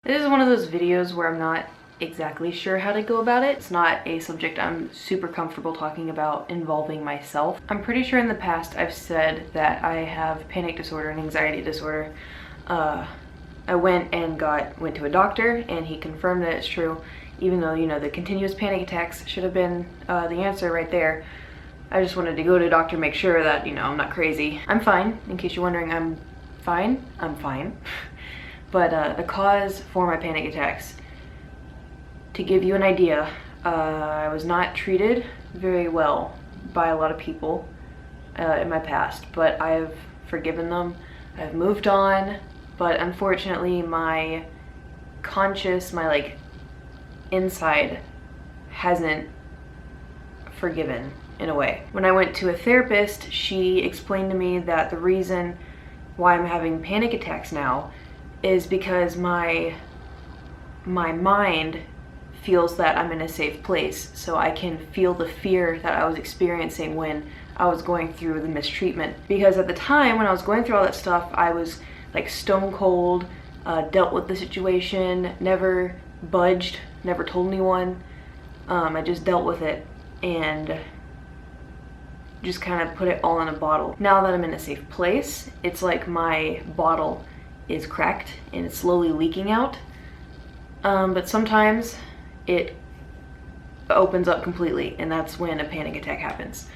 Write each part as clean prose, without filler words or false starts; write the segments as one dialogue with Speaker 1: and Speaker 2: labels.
Speaker 1: This is one of those videos where I'm not exactly sure how to go about it. It's not a subject I'm super comfortable talking about involving myself. I'm pretty sure in the past I've said that I have panic disorder and anxiety disorder. I went to a doctor and he confirmed that it's true, even though, you know, the continuous panic attacks should have been the answer right there. I just wanted to go to a doctor, make sure that, you know, I'm not crazy. I'm fine. In case you're wondering, I'm fine. I'm fine. But the cause for my panic attacks, to give you an idea, I was not treated very well by a lot of people in my past, but I've forgiven them. I've moved on, but unfortunately my conscious, my like inside hasn't forgiven in a way. When I went to a therapist, she explained to me that the reason why I'm having panic attacks now is because my mind feels that I'm in a safe place, so I can feel the fear that I was experiencing when I was going through the mistreatment. Because at the time when I was going through all that stuff, I was like stone cold, dealt with the situation, never budged, never told anyone. I just dealt with it and just kind of put it all in a bottle. Now that I'm in a safe place, it's like my bottle is cracked and it's slowly leaking out. But sometimes it opens up completely, and that's when a panic attack happens.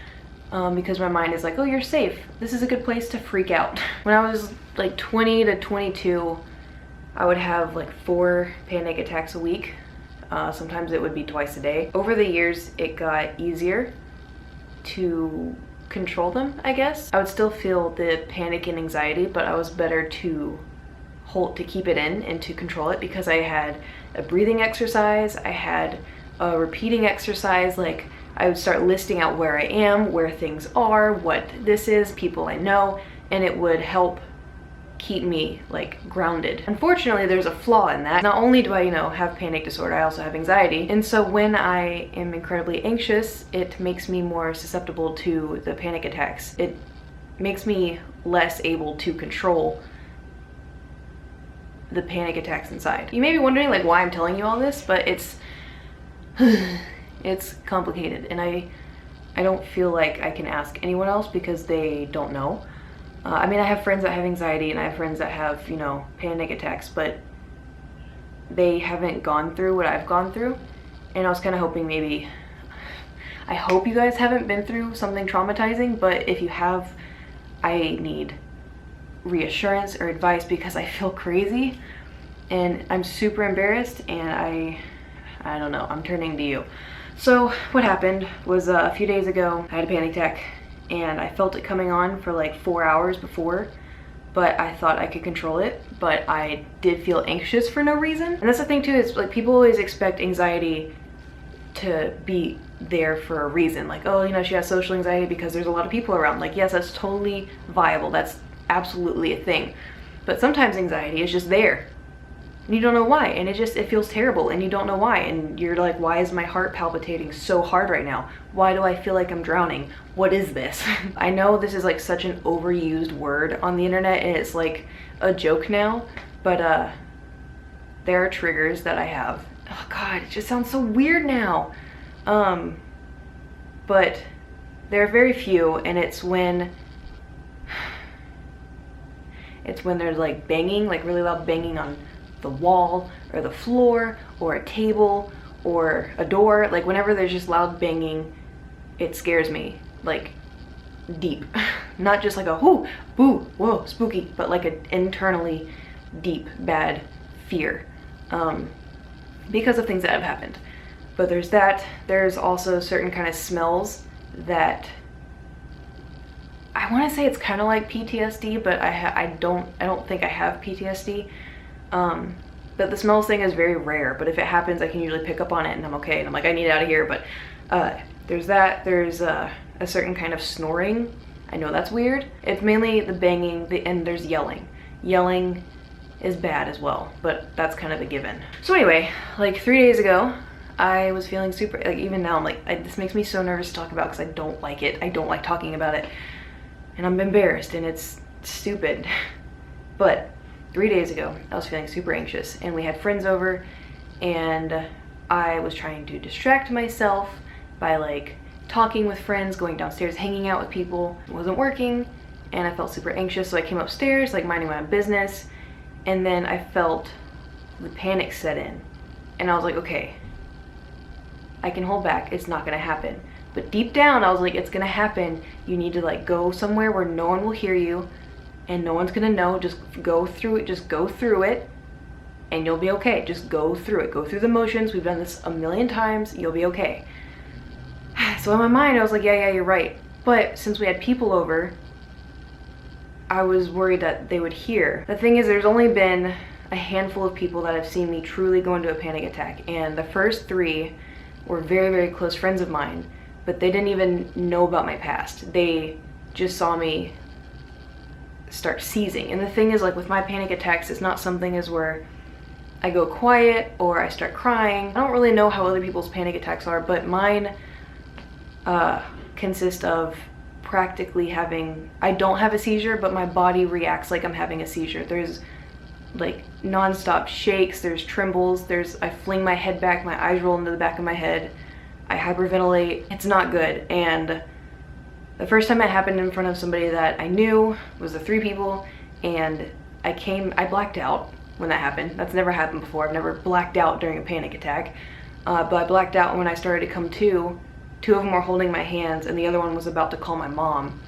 Speaker 1: Because my mind is like, oh, you're safe. This is a good place to freak out. When I was like 20 to 22, I would have like 4 panic attacks a week. Sometimes it would be twice a day. Over the years, it got easier to control them, I guess. I would still feel the panic and anxiety, but I was better to keep it in and to control it, because I had a breathing exercise, I had a repeating exercise. Like I would start listing out where I am, where things are, what this is, people I know, and it would help keep me like grounded. Unfortunately, there's a flaw in that. Not only do I, you know, have panic disorder, I also have anxiety. And so when I am incredibly anxious, it makes me more susceptible to the panic attacks. It makes me less able to control the panic attacks inside. You may be wondering like why I'm telling you all this, but it's complicated, and I don't feel like I can ask anyone else because they don't know. I mean, I have friends that have anxiety and I have friends that have, you know, panic attacks, but they haven't gone through what I've gone through. And I was kind of hoping maybe, I hope you guys haven't been through something traumatizing, but if you have, I need reassurance or advice because I feel crazy and I'm super embarrassed, and I don't know, I'm turning to you. So what happened was a few days ago, I had a panic attack and I felt it coming on for like 4 hours before, but I thought I could control it, but I did feel anxious for no reason. And that's the thing too, is like people always expect anxiety to be there for a reason. Like, oh, you know, she has social anxiety because there's a lot of people around. Like, yes, that's totally viable. That's absolutely a thing. But sometimes anxiety is just there. And you don't know why, and it feels terrible, and you don't know why, and you're like, why is my heart palpitating so hard right now? Why do I feel like I'm drowning? What is this? I know this is like such an overused word on the internet, and it's like a joke now, but there are triggers that I have. Oh god, it just sounds so weird now. But there are very few, and it's when there's like banging, like really loud banging on the wall or the floor or a table or a door. Like whenever there's just loud banging, it scares me like deep. Not just like a whoo, boo, whoa, spooky, but like an internally deep bad fear because of things that have happened. But there's that. There's also certain kind of smells that I want to say it's kind of like PTSD, but I don't think I have PTSD. But the smells thing is very rare, but if it happens, I can usually pick up on it and I'm okay, and I'm like, I need it out of here. But there's that. There's a certain kind of snoring. I know that's weird. It's mainly the banging, and there's yelling. Yelling is bad as well, but that's kind of a given. So anyway, like 3 days ago, I was feeling super, like even now I'm like, this makes me so nervous to talk about because I don't like it. I don't like talking about it, and I'm embarrassed, and it's stupid. But 3 days ago, I was feeling super anxious and we had friends over and I was trying to distract myself by like talking with friends, going downstairs, hanging out with people. It wasn't working and I felt super anxious, so I came upstairs like minding my own business, and then I felt the panic set in and I was like, okay, I can hold back, it's not gonna happen. But deep down I was like, it's gonna happen. You need to like go somewhere where no one will hear you and no one's gonna know. Just go through it, just go through it and you'll be okay. Just go through it, go through the motions. We've done this a million times, you'll be okay. So in my mind I was like, yeah, you're right. But since we had people over, I was worried that they would hear. The thing is, there's only been a handful of people that have seen me truly go into a panic attack, and the first 3 were very, very close friends of mine, but they didn't even know about my past. They just saw me start seizing. And the thing is, like with my panic attacks, it's not something as where I go quiet or I start crying. I don't really know how other people's panic attacks are, but mine consist of practically having, I don't have a seizure, but my body reacts like I'm having a seizure. There's like non-stop shakes, there's trembles, I fling my head back, my eyes roll into the back of my head, I hyperventilate. It's not good. And the first time it happened in front of somebody that I knew was the 3 people, and I blacked out when that happened. That's never happened before. I've never blacked out during a panic attack, but I blacked out when I started to come to. 2 of them were holding my hands and the other one was about to call my mom,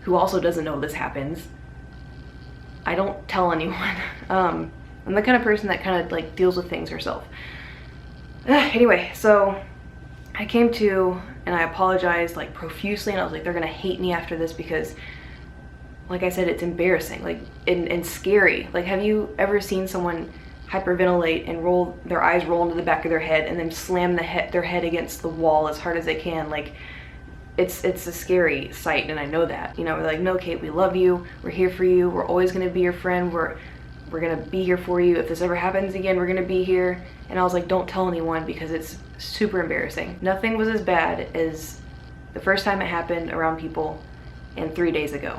Speaker 1: who also doesn't know this happens. I don't tell anyone. I'm the kind of person that kind of like deals with things herself. Anyway, so I came to and I apologized like profusely, and I was like, they're gonna hate me after this because, like I said, it's embarrassing, like and scary. Like, have you ever seen someone hyperventilate and their eyes roll into the back of their head and then slam their head against the wall as hard as they can? Like, it's a scary sight, and I know that. You know, we're like, no, Kate, we love you, we're here for you, we're always gonna be your friend, we're gonna be here for you. If this ever happens again, we're gonna be here. And I was like, don't tell anyone because it's super embarrassing. Nothing was as bad as the first time it happened around people, and 3 days ago.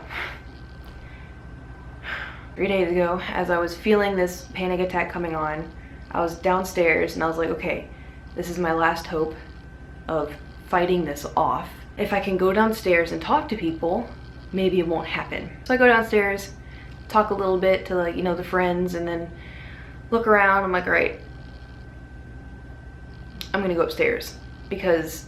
Speaker 1: 3 days ago, as I was feeling this panic attack coming on, I was downstairs and I was like, okay, this is my last hope of fighting this off. If I can go downstairs and talk to people, maybe it won't happen. So I go downstairs, talk a little bit to, like, you know, the friends, and then look around. I'm like, all right, I'm gonna go upstairs because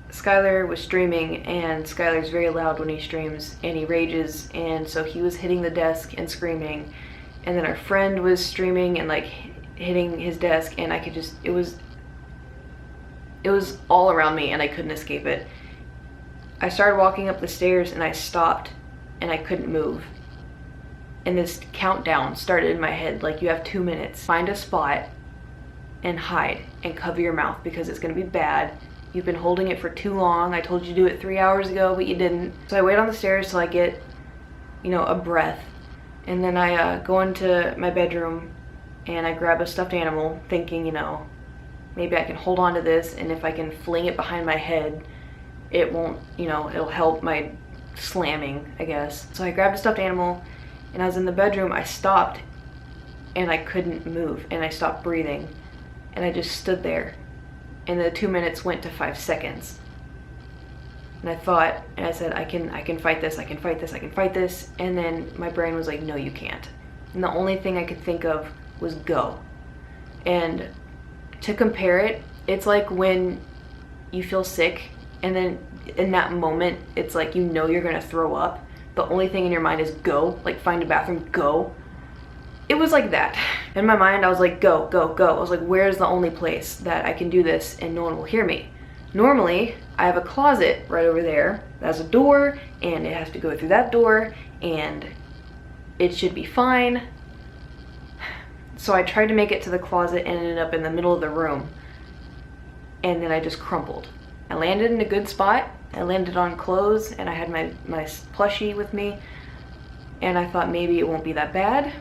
Speaker 1: Skylar was streaming, and Skylar's very loud when he streams and he rages, and so he was hitting the desk and screaming, and then our friend was streaming and like hitting his desk, and I could just, it was all around me and I couldn't escape it. I started walking up the stairs and I stopped and I couldn't move, and this countdown started in my head, like, you have 2 minutes, find a spot and hide and cover your mouth because it's gonna be bad. You've been holding it for too long. I told you to do it 3 hours ago, but you didn't. So I wait on the stairs till I get, you know, a breath. And then I go into my bedroom and I grab a stuffed animal thinking, you know, maybe I can hold on to this, and if I can fling it behind my head, it won't, you know, it'll help my slamming, I guess. So I grabbed a stuffed animal and I was in the bedroom. I stopped and I couldn't move, and I stopped breathing, and I just stood there. And the 2 minutes went to 5 seconds. And I thought, and I said, I can fight this, I can fight this, I can fight this. And then my brain was like, no, you can't. And the only thing I could think of was go. And to compare it, it's like when you feel sick and then in that moment, it's like, you know, you're gonna throw up. The only thing in your mind is go, like find a bathroom, go. It was like that. In my mind, I was like, go, go, go. I was like, where's the only place that I can do this and no one will hear me? Normally, I have a closet right over there that has a door, and it has to go through that door, and it should be fine. So I tried to make it to the closet and ended up in the middle of the room, and then I just crumpled. I landed in a good spot. I landed on clothes, and I had my plushie with me, and I thought maybe it won't be that bad.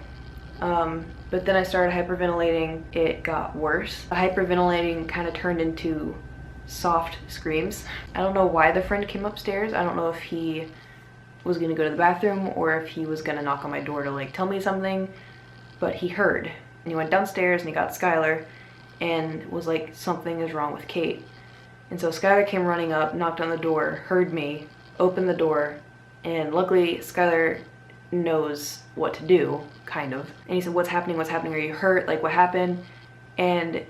Speaker 1: But then I started hyperventilating. It got worse. The hyperventilating kind of turned into soft screams. I don't know why the friend came upstairs. I don't know if he was gonna go to the bathroom or if he was gonna knock on my door to like tell me something, but he heard. And he went downstairs and he got Skylar and was like, something is wrong with Kate. And so Skylar came running up, knocked on the door, heard me, opened the door, and luckily Skylar knows what to do, kind of. And he said, what's happening? What's happening? Are you hurt? Like, what happened? And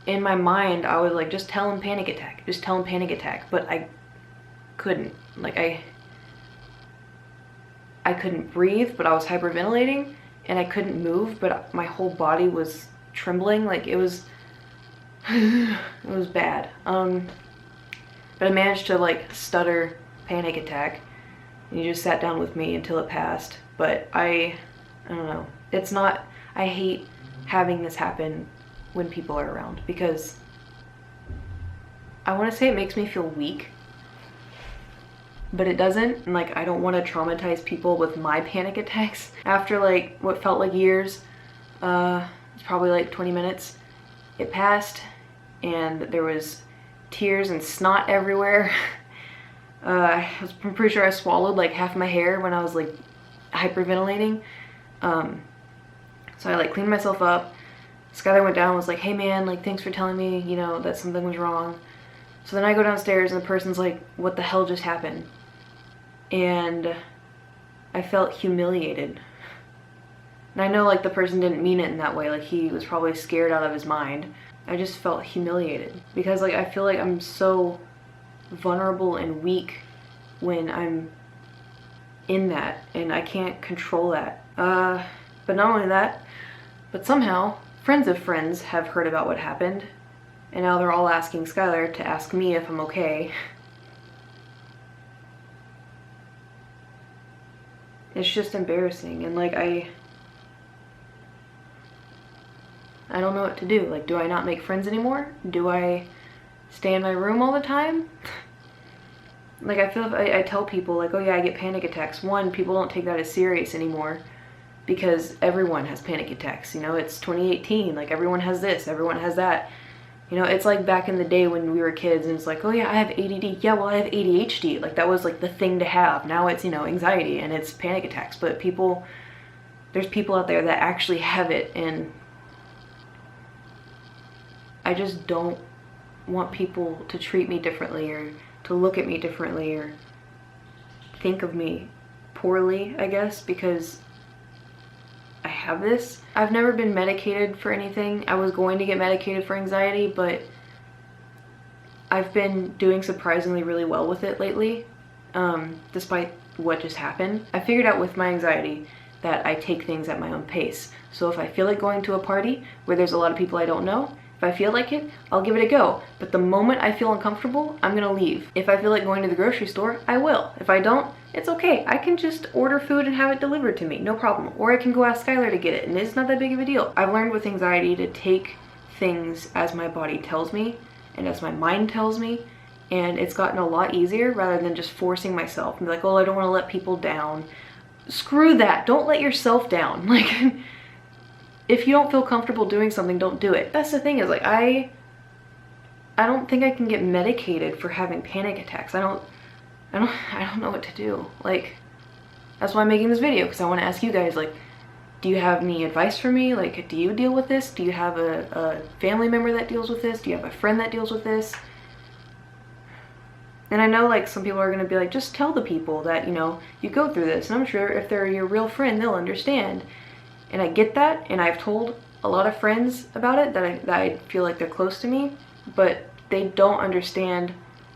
Speaker 1: in my mind, I was like, just tell him panic attack. Just tell him panic attack. But I couldn't. Like, I couldn't breathe, but I was hyperventilating, and I couldn't move, but my whole body was trembling. Like, it was it was bad. But I managed to like stutter panic attack, and he just sat down with me until it passed. But I don't know, it's not, I hate having this happen when people are around, because I want to say it makes me feel weak, but it doesn't. And like, I don't want to traumatize people with my panic attacks. After like what felt like years, it's probably like 20 minutes, it passed, and there was tears and snot everywhere. I'm pretty sure I swallowed like half my hair when I was like hyperventilating. So I like cleaned myself up. Skylar went down and was like, hey man, like thanks for telling me, you know, that something was wrong. So then I go downstairs and the person's like, what the hell just happened? And I felt humiliated. And I know like the person didn't mean it in that way, like he was probably scared out of his mind. I just felt humiliated because like I feel like I'm so vulnerable and weak when I'm in that, and I can't control that. But not only that, but somehow friends of friends have heard about what happened, and now they're all asking Skylar to ask me if I'm okay. It's just embarrassing, and like I don't know what to do. Like, do I not make friends anymore? Do I stay in my room all the time? Like, I feel if I tell people like, oh yeah, I get panic attacks. One, people don't take that as serious anymore because everyone has panic attacks. You know, it's 2018. Like, everyone has this, everyone has that. You know, it's like back in the day when we were kids and it's like, oh yeah, I have ADD. Yeah, well, I have ADHD. Like, that was like the thing to have. Now it's, you know, anxiety and it's panic attacks. But people, there's people out there that actually have it, and I just don't want people to treat me differently or to look at me differently or think of me poorly, I guess, because I have this. I've never been medicated for anything. I was going to get medicated for anxiety, but I've been doing surprisingly really well with it lately, despite what just happened. I figured out with my anxiety that I take things at my own pace. So if I feel like going to a party where there's a lot of people I don't know, if I feel like it, I'll give it a go. But the moment I feel uncomfortable, I'm gonna leave. If I feel like going to the grocery store, I will. If I don't, it's okay. I can just order food and have it delivered to me, no problem. Or I can go ask Skylar to get it, and it's not that big of a deal. I've learned with anxiety to take things as my body tells me and as my mind tells me, and it's gotten a lot easier rather than just forcing myself and be like, oh, I don't want to let people down. Screw that. Don't let yourself down. Like, if you don't feel comfortable doing something, don't do it. That's the thing, is like, I don't think I can get medicated for having panic attacks. I don't know what to do. Like, that's why I'm making this video, because I want to ask you guys, like, do you have any advice for me? Like, do you deal with this? Do you have a family member that deals with this? Do you have a friend that deals with this? And I know like some people are gonna be like, just tell the people that, you know, you go through this. And I'm sure if they're your real friend, they'll understand. And I get that, and I've told a lot of friends about it that I feel like they're close to me, but they don't understand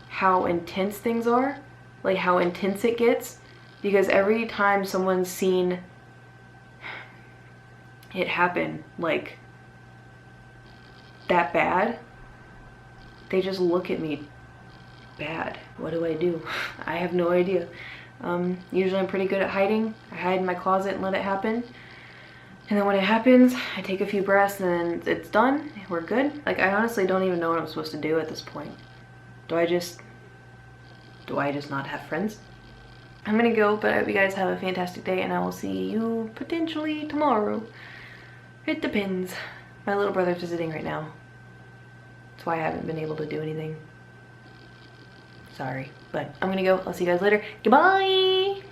Speaker 1: how intense things are, like how intense it gets, because every time someone's seen it happen like that bad, they just look at me bad. What do I do? I have no idea. Usually I'm pretty good at hiding. I hide in my closet and let it happen. And then when it happens, I take a few breaths and it's done. We're good. Like, I honestly don't even know what I'm supposed to do at this point. Do I just not have friends? I'm gonna go, but I hope you guys have a fantastic day, and I will see you potentially tomorrow. It depends. My little brother's visiting right now. That's why I haven't been able to do anything. Sorry, but I'm gonna go. I'll see you guys later. Goodbye!